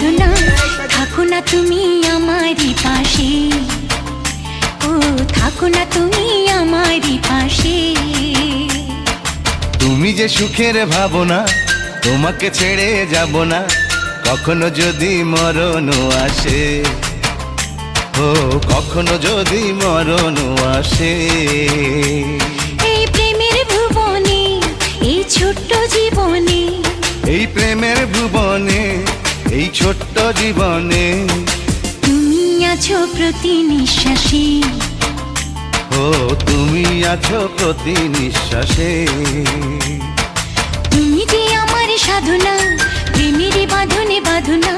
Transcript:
সাধনা, থাকো না তুমি আমারই পাশে, ও থাকো না তুমি আমারই পাশে। তুমি যে সুখের ভাবনা, তোমাকে ছেড়ে যাব না, কখনো যদি মরণ আসে, ও কখনো যদি মরণ আসে। এই প্রেমের ভুবনে, এই ছোট্ট জীবনে, এই প্রেমের ভুবনে, এই ছোট্ট জীবনে, তুমি আছো প্রতি নিঃশ্বাসে, ও তুমি আছো প্রতি নিঃশ্বাসে। তুমি যে আমার সাধনা, প্রেমের বাঁধনে বাঁধনা।